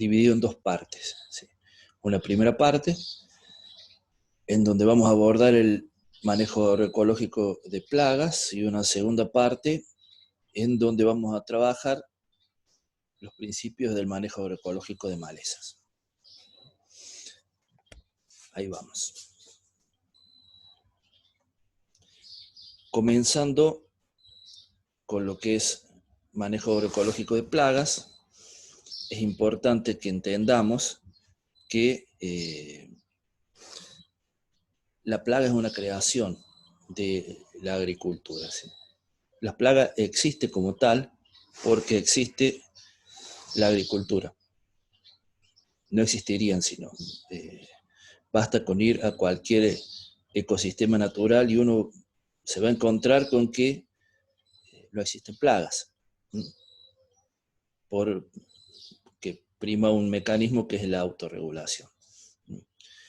dividido en dos partes, ¿sí? Una primera parte, en donde vamos a abordar el manejo agroecológico de plagas, y una segunda parte, en donde vamos a trabajar los principios del manejo agroecológico de malezas. Ahí vamos. Comenzando con lo que es manejo agroecológico de plagas, es importante que entendamos que la plaga es una creación de la agricultura, ¿sí? La plaga existe como tal porque existe la agricultura. No existirían si no. Basta con ir a cualquier ecosistema natural y uno se va a encontrar con que no existen plagas, porque prima un mecanismo que es la autorregulación.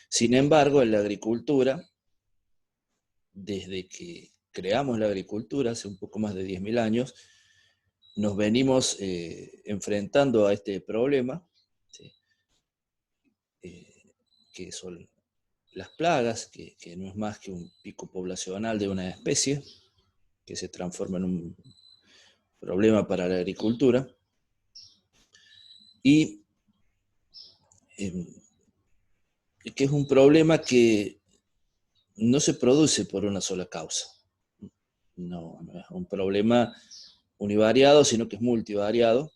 Sin embargo, en la agricultura, desde que creamos la agricultura, hace un poco más de 10.000 años, nos venimos enfrentando a este problema, ¿sí? Que son las plagas, que no es más que un pico poblacional de una especie, que se transforma en un problema para la agricultura, y que es un problema que no se produce por una sola causa. No es un problema univariado, sino que es multivariado,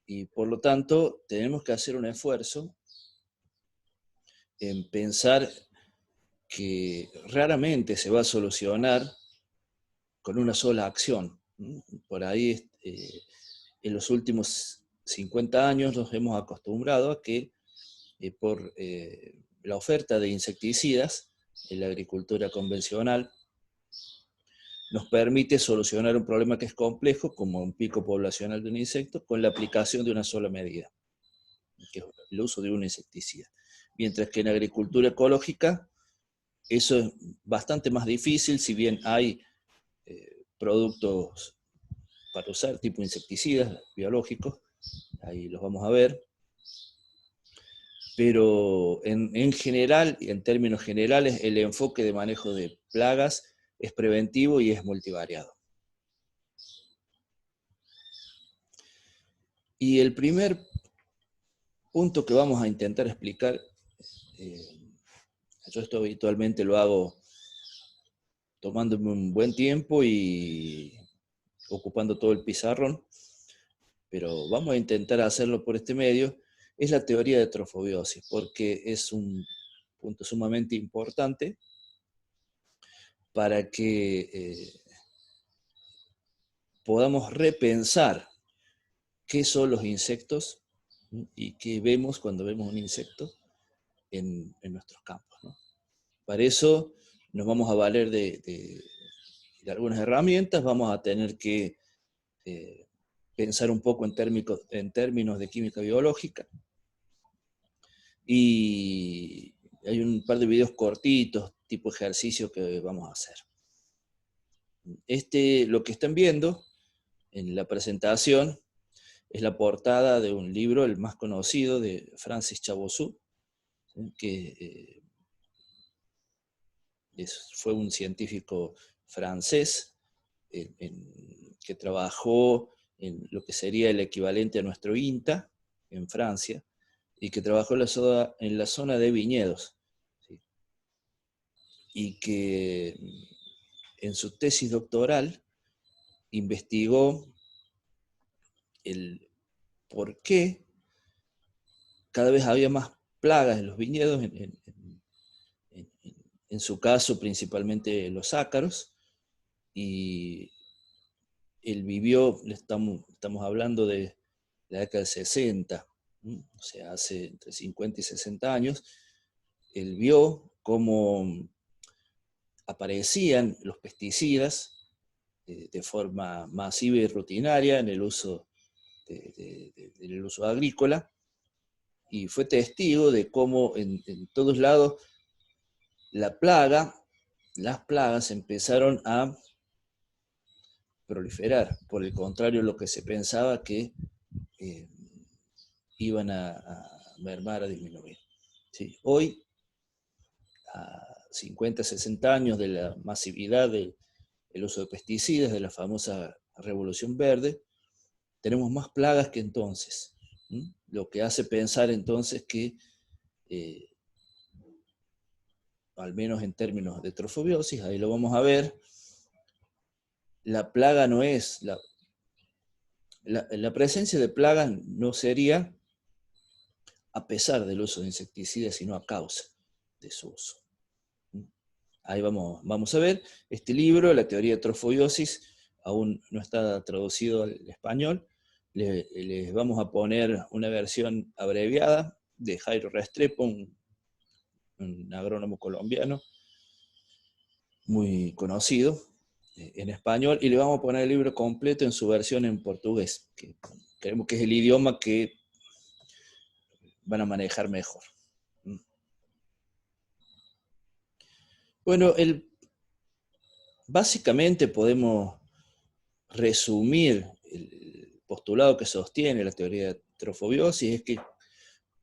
y por lo tanto tenemos que hacer un esfuerzo en pensar que raramente se va a solucionar con una sola acción. Por ahí, en los últimos 50 años nos hemos acostumbrado a que por la oferta de insecticidas en la agricultura convencional nos permite solucionar un problema que es complejo, como un pico poblacional de un insecto, con la aplicación de una sola medida, que es el uso de un insecticida. Mientras que en agricultura ecológica eso es bastante más difícil, si bien hay productos para usar, tipo insecticidas biológicos, ahí los vamos a ver, pero en general, en términos generales, el enfoque de manejo de plagas es preventivo y es multivariado. Y el primer punto que vamos a intentar explicar, yo esto habitualmente lo hago tomándome un buen tiempo y ocupando todo el pizarrón, pero vamos a intentar hacerlo por este medio, es la teoría de trofobiosis, porque es un punto sumamente importante para que podamos repensar qué son los insectos y qué vemos cuando vemos un insecto en nuestros campos, ¿no? Para eso nos vamos a valer de algunas herramientas, vamos a tener que pensar un poco en términos de química biológica, y hay un par de videos cortitos, tipo ejercicio, que vamos a hacer. Lo que están viendo en la presentación es la portada de un libro, el más conocido, de Francis Chabouzou, ¿sí? Que fue un científico francés que trabajó en lo que sería el equivalente a nuestro INTA en Francia, y que trabajó en la zona de viñedos, ¿sí? Y que en su tesis doctoral investigó el por qué cada vez había más plagas en los viñedos, en su caso principalmente los ácaros, y él vivió, estamos hablando de la década del 60, o sea, hace entre 50 y 60 años, él vio cómo aparecían los pesticidas de forma masiva y rutinaria en el uso, del uso agrícola, y fue testigo de cómo en todos lados las plagas empezaron a proliferar. Por el contrario, lo que se pensaba que iban a mermar, a disminuir. ¿Sí? Hoy, a 50, 60 años de la masividad del uso de pesticidas, de la famosa revolución verde, tenemos más plagas que entonces. Lo que hace pensar entonces que, al menos en términos de trofobiosis, ahí lo vamos a ver, la plaga no es, la presencia de plagas no sería a pesar del uso de insecticidas, sino a causa de su uso. Ahí vamos a ver. Este libro, La teoría de trofobiosis, aún no está traducido al español. Les vamos a poner una versión abreviada de Jairo Restrepo, un agrónomo colombiano muy conocido en español, y le vamos a poner el libro completo en su versión en portugués, que creemos que es el idioma que van a manejar mejor. Bueno, básicamente podemos resumir el postulado que sostiene la teoría de trofobiosis, es que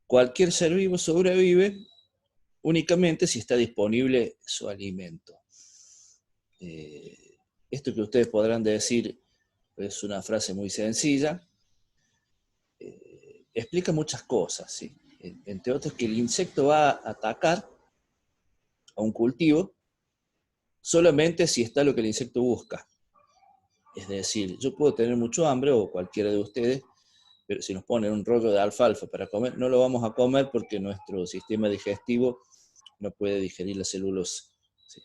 cualquier ser vivo sobrevive únicamente si está disponible su alimento. Esto que ustedes podrán decir es una frase muy sencilla, explica muchas cosas, ¿sí? Entre otras que el insecto va a atacar a un cultivo solamente si está lo que el insecto busca. Es decir, yo puedo tener mucho hambre, o cualquiera de ustedes, pero si nos ponen un rollo de alfalfa para comer, no lo vamos a comer porque nuestro sistema digestivo no puede digerir la celulosa. ¿Sí?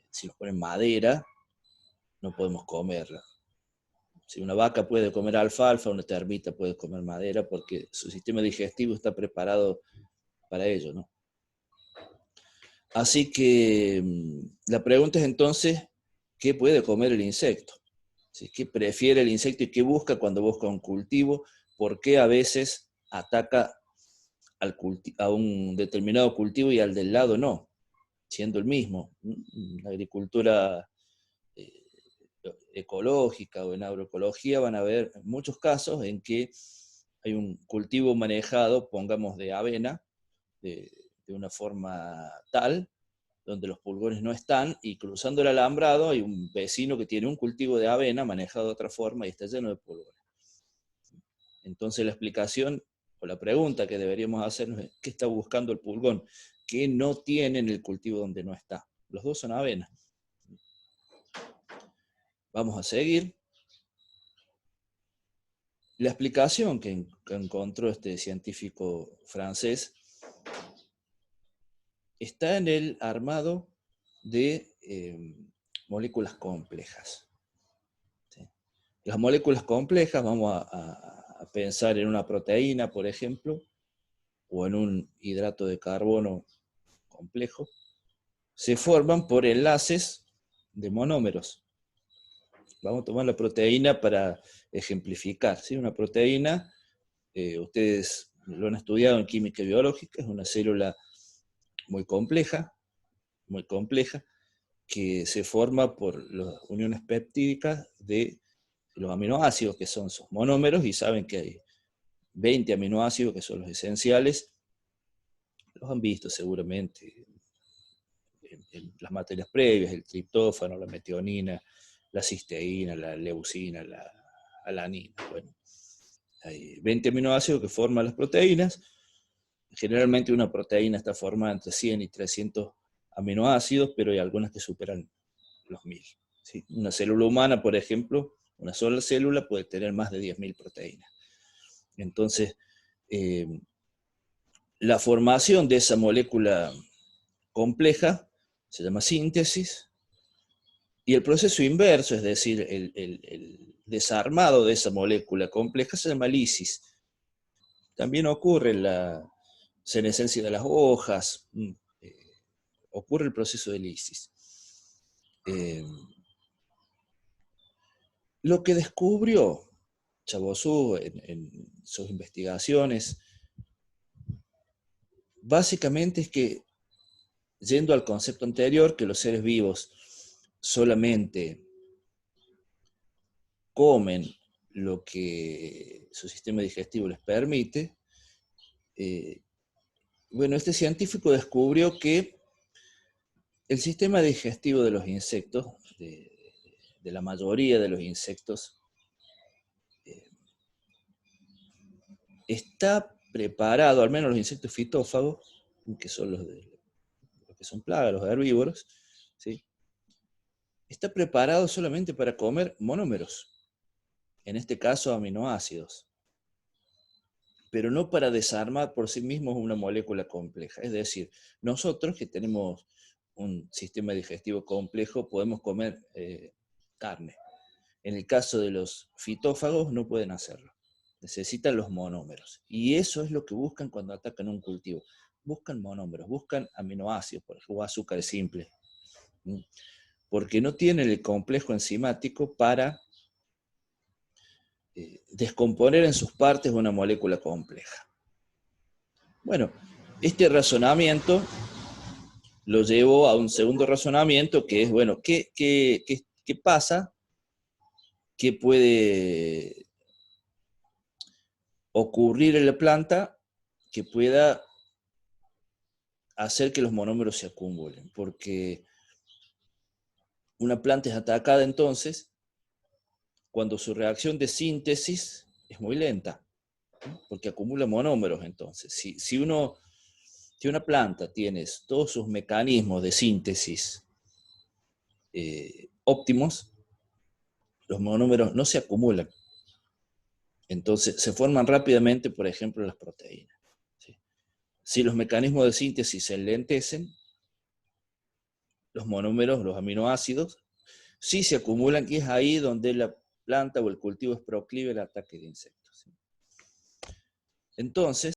Si nos ponen madera, no podemos comerla. Si una vaca puede comer alfalfa, una termita puede comer madera porque su sistema digestivo está preparado para ello, ¿no? Así que la pregunta es entonces, ¿qué puede comer el insecto? ¿Sí? ¿Qué prefiere el insecto y qué busca cuando busca un cultivo? ¿Por qué a veces ataca a un determinado cultivo y al del lado no, siendo el mismo? En la agricultura ecológica o en agroecología van a haber muchos casos en que hay un cultivo manejado, pongamos de avena, de una forma tal, donde los pulgones no están, y cruzando el alambrado hay un vecino que tiene un cultivo de avena manejado de otra forma y está lleno de pulgones. Entonces la explicación o la pregunta que deberíamos hacernos es, ¿qué está buscando el pulgón? ¿Qué no tiene en el cultivo donde no está? Los dos son avena. Vamos a seguir. La explicación que encontró este científico francés está en el armado de moléculas complejas. ¿Sí? Las moléculas complejas, vamos a pensar en una proteína, por ejemplo, o en un hidrato de carbono complejo, se forman por enlaces de monómeros. Vamos a tomar la proteína para ejemplificar. ¿Sí? Una proteína, ustedes lo han estudiado en química biológica, es una célula muy compleja, que se forma por las uniones peptídicas de los aminoácidos, que son sus monómeros, y saben que hay 20 aminoácidos que son los esenciales. Los han visto seguramente en las materias previas, el triptófano, la metionina, la cisteína, la leucina, la alanina. Bueno, hay 20 aminoácidos que forman las proteínas. Generalmente una proteína está formada entre 100 y 300 aminoácidos, pero hay algunas que superan los 1000. ¿Sí? Una célula humana, por ejemplo, una sola célula puede tener más de 10.000 proteínas. Entonces, la formación de esa molécula compleja se llama síntesis, y el proceso inverso, es decir, el desarmado de esa molécula compleja, se llama lisis. También ocurre en la senescencia de las hojas, ocurre el proceso de lisis. Lo que descubrió Chabouzou en sus investigaciones, básicamente es que, yendo al concepto anterior, que los seres vivos solamente comen lo que su sistema digestivo les permite. Bueno, este científico descubrió que el sistema digestivo de los insectos, de la mayoría de los insectos, está preparado, al menos los insectos fitófagos, que son los que son plagas, los herbívoros, ¿sí? Está preparado solamente para comer monómeros, en este caso aminoácidos, pero no para desarmar por sí mismos una molécula compleja. Es decir, nosotros que tenemos un sistema digestivo complejo podemos comer carne. En el caso de los fitófagos no pueden hacerlo. Necesitan los monómeros. Y eso es lo que buscan cuando atacan un cultivo. Buscan monómeros, buscan aminoácidos, por ejemplo, o azúcares simples. Porque no tienen el complejo enzimático para descomponer en sus partes una molécula compleja. Bueno, este razonamiento lo llevó a un segundo razonamiento que es, bueno, ¿qué pasa? ¿Qué puede ocurrir en la planta que pueda hacer que los monómeros se acumulen? Porque una planta es atacada entonces cuando su reacción de síntesis es muy lenta, ¿no? Porque acumula monómeros entonces. Si una planta tiene todos sus mecanismos de síntesis óptimos, los monómeros no se acumulan. Entonces se forman rápidamente, por ejemplo, las proteínas. ¿Sí? Si los mecanismos de síntesis se enlentecen, los monómeros, los aminoácidos, sí se acumulan, y es ahí donde la planta o el cultivo es proclive al ataque de insectos. ¿Sí? Entonces,